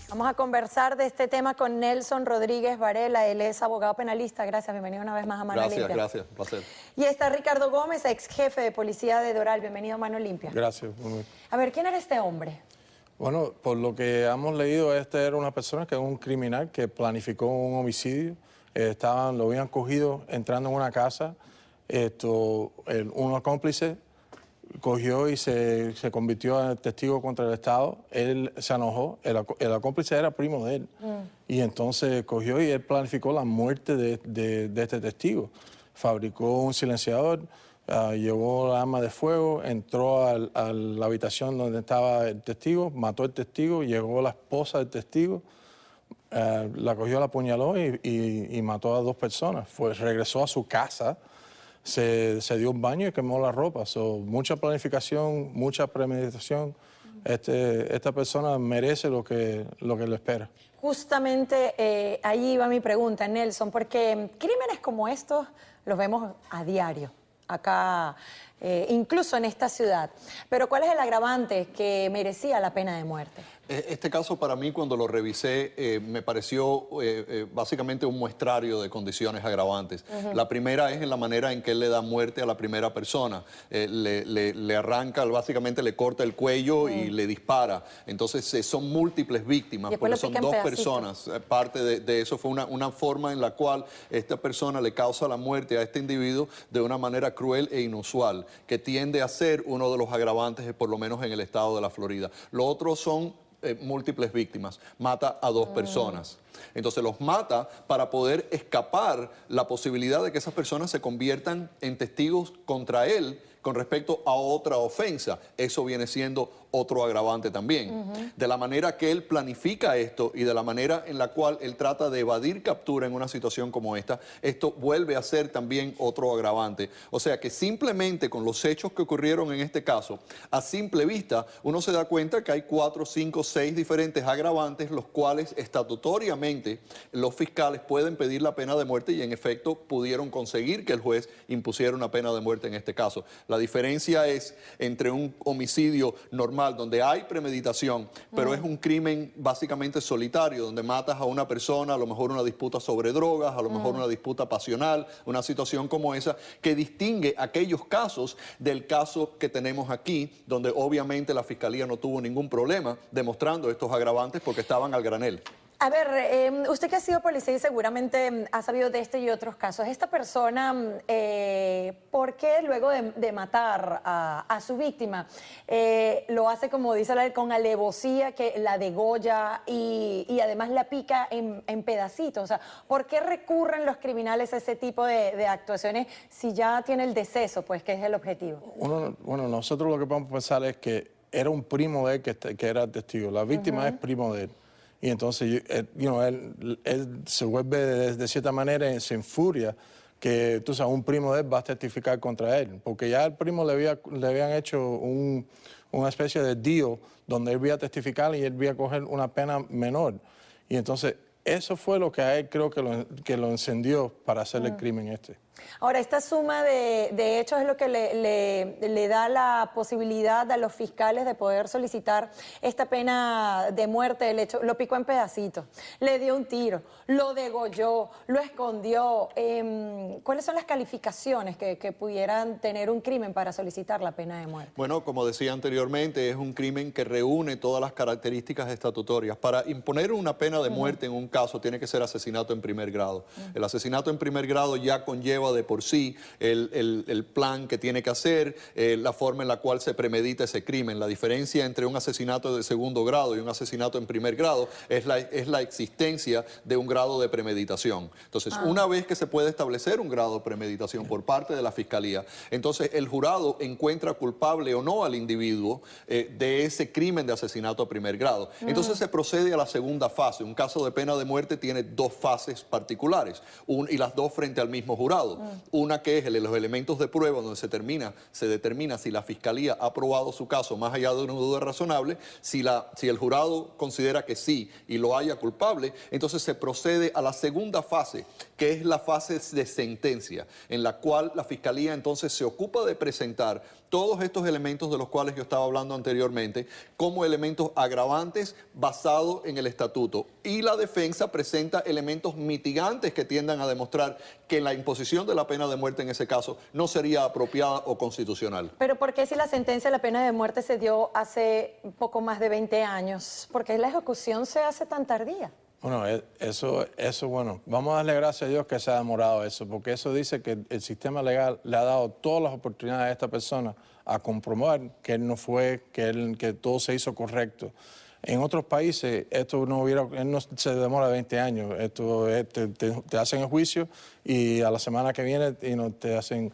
Vamos a conversar de este tema con Nelson Rodríguez Varela. Él es abogado penalista. Gracias, bienvenido una vez más a Mano Limpia. Gracias, un placer. Y está Ricardo Gómez, ex jefe de policía de Doral. Bienvenido a Mano Limpia. Gracias. A ver, ¿quién era este hombre? Bueno, por lo que hemos leído, este era una persona que es un criminal que planificó un homicidio. Lo habían cogido entrando en una casa. Un cómplice cogió y se convirtió en testigo contra el Estado. Él se enojó, el acómplice era primo de él. Y entonces cogió y él planificó la muerte de este testigo. Fabricó un silenciador, llevó la arma de fuego, entró a la habitación donde estaba el testigo, mató al testigo, llegó la esposa del testigo, la cogió, la apuñaló y mató a 2 personas. Regresó a su casa. Se dio un baño y quemó la ropa. Mucha planificación, mucha premeditación. Esta persona merece lo que le espera. Justamente ahí iba mi pregunta, Nelson, porque crímenes como estos los vemos a diario, acá, incluso en esta ciudad. Pero ¿cuál es el agravante que merecía la pena de muerte? Este caso para mí, cuando lo revisé, me pareció básicamente un muestrario de condiciones agravantes. La primera es en la manera en que él le da muerte a la primera persona. Le arranca, básicamente le corta el cuello y le dispara. Entonces son múltiples víctimas, porque son 2 personas. Parte de eso fue una forma en la cual esta persona le causa la muerte a este individuo de una manera cruel e inusual, que tiende a ser uno de los agravantes, por lo menos en el estado de la Florida. Lo otro son múltiples víctimas, mata a 2 personas. Entonces los mata para poder escapar la posibilidad de que esas personas se conviertan en testigos contra él con respecto a otra ofensa. Eso viene siendo otro agravante también. De la manera que él planifica esto y de la manera en la cual él trata de evadir captura en una situación como esta, esto vuelve a ser también otro agravante. O sea que simplemente con los hechos que ocurrieron en este caso, a simple vista, uno se da cuenta que hay 4, 5, 6 diferentes agravantes, los cuales estatutoriamente los fiscales pueden pedir la pena de muerte y en efecto pudieron conseguir que el juez impusiera una pena de muerte en este caso. La diferencia es entre un homicidio normal donde hay premeditación, pero es un crimen básicamente solitario, donde matas a una persona, a lo mejor una disputa sobre drogas, a lo mejor una disputa pasional, una situación como esa, que distingue aquellos casos del caso que tenemos aquí, donde obviamente la Fiscalía no tuvo ningún problema demostrando estos agravantes porque estaban al granel. A ver, usted que ha sido policía y seguramente ha sabido de este y otros casos, esta persona, ¿por qué luego de matar a su víctima lo hace, como dice la con alevosía, que la degolla y además la pica en pedacitos? O sea, ¿por qué recurren los criminales a ese tipo de actuaciones si ya tiene el deceso, pues, que es el objetivo? Bueno, nosotros lo que podemos pensar es que era un primo de él que era testigo. La víctima es primo de él. Y entonces, él se vuelve de cierta manera, se enfuria que un primo de él va a testificar contra él, porque ya al primo le habían hecho una especie de deal donde él iba a testificar y él iba a coger una pena menor. Y entonces, eso fue lo que a él creo que lo encendió para hacer el crimen este. Ahora, esta suma de hechos es lo que le da la posibilidad a los fiscales de poder solicitar esta pena de muerte. El hecho, lo picó en pedacitos, le dio un tiro, lo degolló, lo escondió. ¿Cuáles son las calificaciones que pudieran tener un crimen para solicitar la pena de muerte? Bueno, como decía anteriormente, es un crimen que reúne todas las características estatutorias. Para imponer una pena de muerte en un caso tiene que ser asesinato en primer grado. El asesinato en primer grado ya conlleva de por sí el plan que tiene que hacer, la forma en la cual se premedita ese crimen. La diferencia entre un asesinato de segundo grado y un asesinato en primer grado es la existencia de un grado de premeditación. Entonces, una vez que se puede establecer un grado de premeditación por parte de la Fiscalía, entonces el jurado encuentra culpable o no al individuo de ese crimen de asesinato a primer grado. Entonces se procede a la segunda fase. Un caso de pena de muerte tiene 2 fases particulares y las 2 frente al mismo jurado. lado, una que es los elementos de prueba, donde se determina si la Fiscalía ha probado su caso más allá de una duda razonable, si el jurado considera que sí y lo haya culpable, entonces se procede a la segunda fase, que es la fase de sentencia, en la cual la Fiscalía entonces se ocupa de presentar todos estos elementos de los cuales yo estaba hablando anteriormente como elementos agravantes basados en el estatuto. Y la defensa presenta elementos mitigantes que tiendan a demostrar que la imposición de la pena de muerte en ese caso no sería apropiada o constitucional. Pero ¿por qué si la sentencia de la pena de muerte se dio hace poco más de 20 años? ¿Por qué la ejecución se hace tan tardía? Bueno, bueno, vamos a darle gracias a Dios que se ha demorado eso, porque eso dice que el sistema legal le ha dado todas las oportunidades a esta persona a comprobar que él no fue, que todo se hizo correcto. En otros países esto no se demora 20 años, esto te hacen el juicio y a la semana que viene te hacen...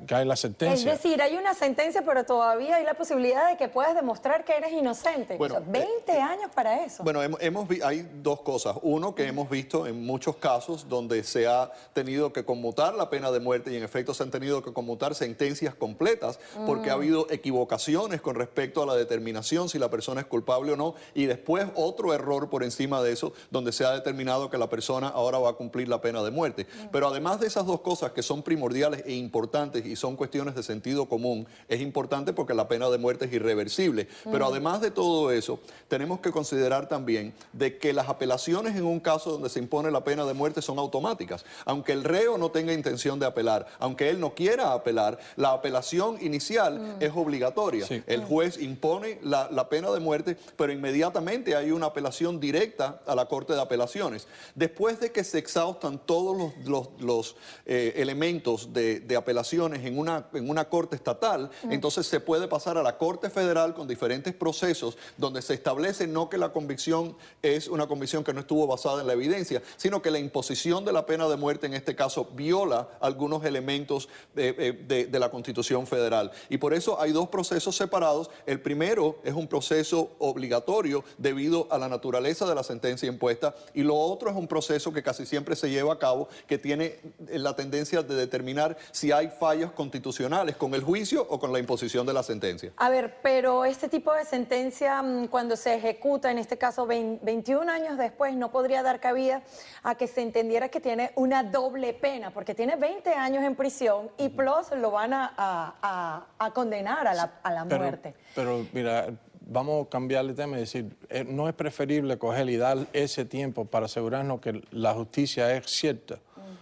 cae la sentencia. Es decir, hay una sentencia, pero todavía hay la posibilidad de que puedas demostrar que eres inocente. Bueno, o sea, 20 años para eso. Bueno, hay dos cosas. Uno, que hemos visto en muchos casos donde se ha tenido que conmutar la pena de muerte y en efecto se han tenido que conmutar sentencias completas porque ha habido equivocaciones con respecto a la determinación si la persona es culpable o no, y después otro error por encima de eso donde se ha determinado que la persona ahora va a cumplir la pena de muerte. Pero además de esas dos cosas que son primordiales e importantes y son cuestiones de sentido común, es importante porque la pena de muerte es irreversible. Pero además de todo eso, tenemos que considerar también de que las apelaciones en un caso donde se impone la pena de muerte son automáticas. Aunque el reo no tenga intención de apelar, aunque él no quiera apelar, la apelación inicial es obligatoria. Sí. El juez impone la pena de muerte, pero inmediatamente hay una apelación directa a la Corte de Apelaciones. Después de que se exhaustan todos los elementos de apelaciones en una corte estatal, entonces se puede pasar a la Corte Federal con diferentes procesos donde se establece no que la convicción es una convicción que no estuvo basada en la evidencia, sino que la imposición de la pena de muerte en este caso viola algunos elementos de la Constitución Federal. Y por eso hay dos procesos separados. El primero es un proceso obligatorio debido a la naturaleza de la sentencia impuesta y lo otro es un proceso que casi siempre se lleva a cabo que tiene la tendencia de determinar si hay fallas constitucionales con el juicio o con la imposición de la sentencia. A ver, pero este tipo de sentencia, cuando se ejecuta, en este caso 21 años después, no podría dar cabida a que se entendiera que tiene una doble pena, porque tiene 20 años en prisión y plus lo van a condenar a la muerte. Pero mira, vamos a cambiarle de tema y decir, no es preferible coger y dar ese tiempo para asegurarnos que la justicia es cierta,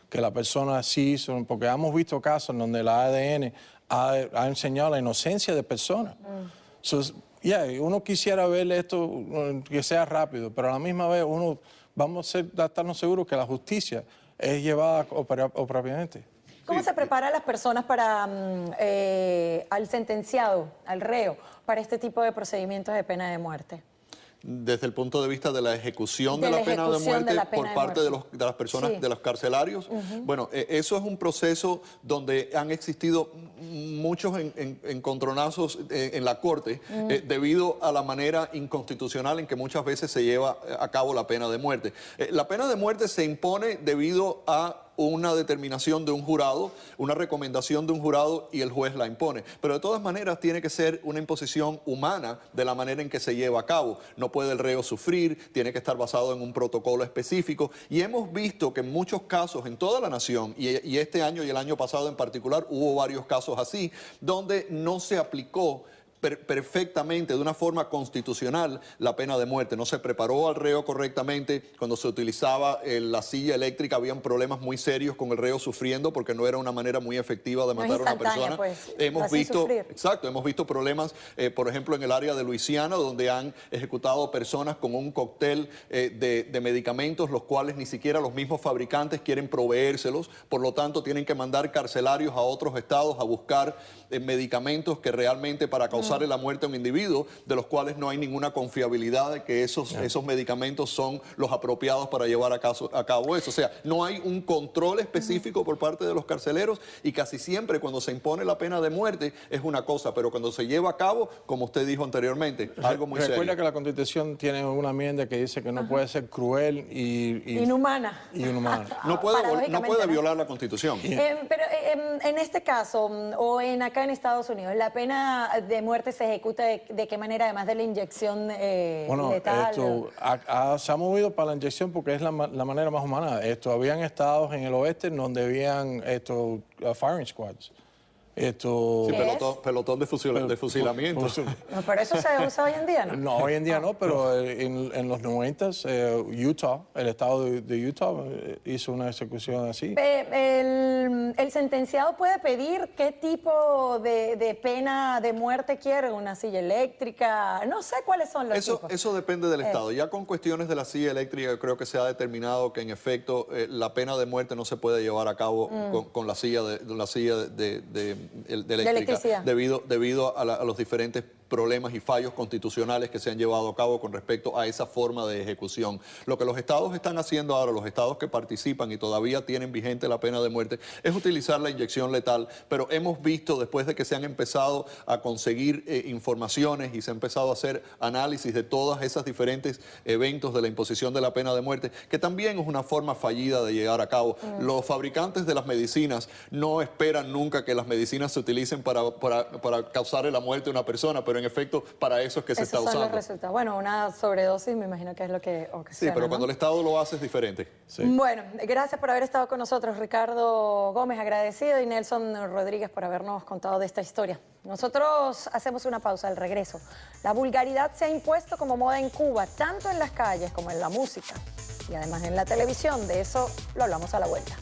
que la persona sí hizo, porque hemos visto casos en donde la ADN ha enseñado la inocencia de personas. Uno quisiera ver esto que sea rápido, pero a la misma vez vamos a estarnos seguros que la justicia es llevada propiamente. ¿Cómo se prepara a las personas para al sentenciado, al reo, para este tipo de procedimientos de pena de muerte? Desde el punto de vista de la ejecución de la pena de muerte por parte de las personas, sí, de los carcelarios, bueno, eso es un proceso donde han existido muchos encontronazos en la Corte debido a la manera inconstitucional en que muchas veces se lleva a cabo la pena de muerte. La pena de muerte se impone debido a una determinación de un jurado, una recomendación de un jurado y el juez la impone. Pero de todas maneras tiene que ser una imposición humana de la manera en que se lleva a cabo. No puede el reo sufrir, tiene que estar basado en un protocolo específico. Y hemos visto que en muchos casos en toda la nación, y este año y el año pasado en particular, hubo varios casos así, donde no se aplicó perfectamente, de una forma constitucional, la pena de muerte. No se preparó al reo correctamente. Cuando se utilizaba la silla eléctrica, habían problemas muy serios con el reo sufriendo porque no era una manera muy efectiva de matar a una persona. Pues, hemos visto problemas, por ejemplo, en el área de Luisiana, donde han ejecutado personas con un cóctel de medicamentos, los cuales ni siquiera los mismos fabricantes quieren proveérselos. Por lo tanto, tienen que mandar carcelarios a otros estados a buscar medicamentos que realmente para causar causarle la muerte a un individuo, de los cuales no hay ninguna confiabilidad de que esos medicamentos son los apropiados para llevar a cabo eso. O sea, no hay un control específico por parte de los carceleros, y casi siempre cuando se impone la pena de muerte es una cosa, pero cuando se lleva a cabo, como usted dijo anteriormente, algo muy serio. Recuerda que la Constitución tiene una enmienda que dice que no puede ser cruel y inhumana. No puede violar la Constitución. Pero en este caso, o acá en Estados Unidos, ¿la pena de muerte se ejecuta de qué manera, además de la inyección letal? Se ha movido para la inyección porque es la manera más humana. Habían estados en el oeste donde habían firing squads. Sí, pelotón de fusilamiento. No, pero eso se usa hoy en día, ¿no? No, hoy en día no, pero en los 90s, Utah, el estado de Utah hizo una ejecución así. ¿El sentenciado puede pedir qué tipo de pena de muerte quiere? ¿Una silla eléctrica? No sé cuáles son los tipos. Eso depende del estado. Ya con cuestiones de la silla eléctrica, creo que se ha determinado que en efecto la pena de muerte no se puede llevar a cabo con la silla de electricidad, debido a los diferentes problemas y fallos constitucionales que se han llevado a cabo con respecto a esa forma de ejecución. Lo que los estados están haciendo ahora, los estados que participan y todavía tienen vigente la pena de muerte, es utilizar la inyección letal, pero hemos visto, después de que se han empezado a conseguir informaciones y se ha empezado a hacer análisis de todas esas diferentes eventos de la imposición de la pena de muerte, que también es una forma fallida de llegar a cabo. Los fabricantes de las medicinas no esperan nunca que las medicinas se utilicen para causarle la muerte a una persona, pero en efecto para eso es que se está usando. Los resultados. Bueno, una sobredosis me imagino que es lo que ocasiona. Sí, pero cuando el Estado lo hace es diferente. Sí. Bueno, gracias por haber estado con nosotros, Ricardo Gómez, agradecido, y Nelson Rodríguez por habernos contado de esta historia. Nosotros hacemos una pausa al regreso. La vulgaridad se ha impuesto como moda en Cuba, tanto en las calles como en la música y además en la televisión. De eso lo hablamos a la vuelta.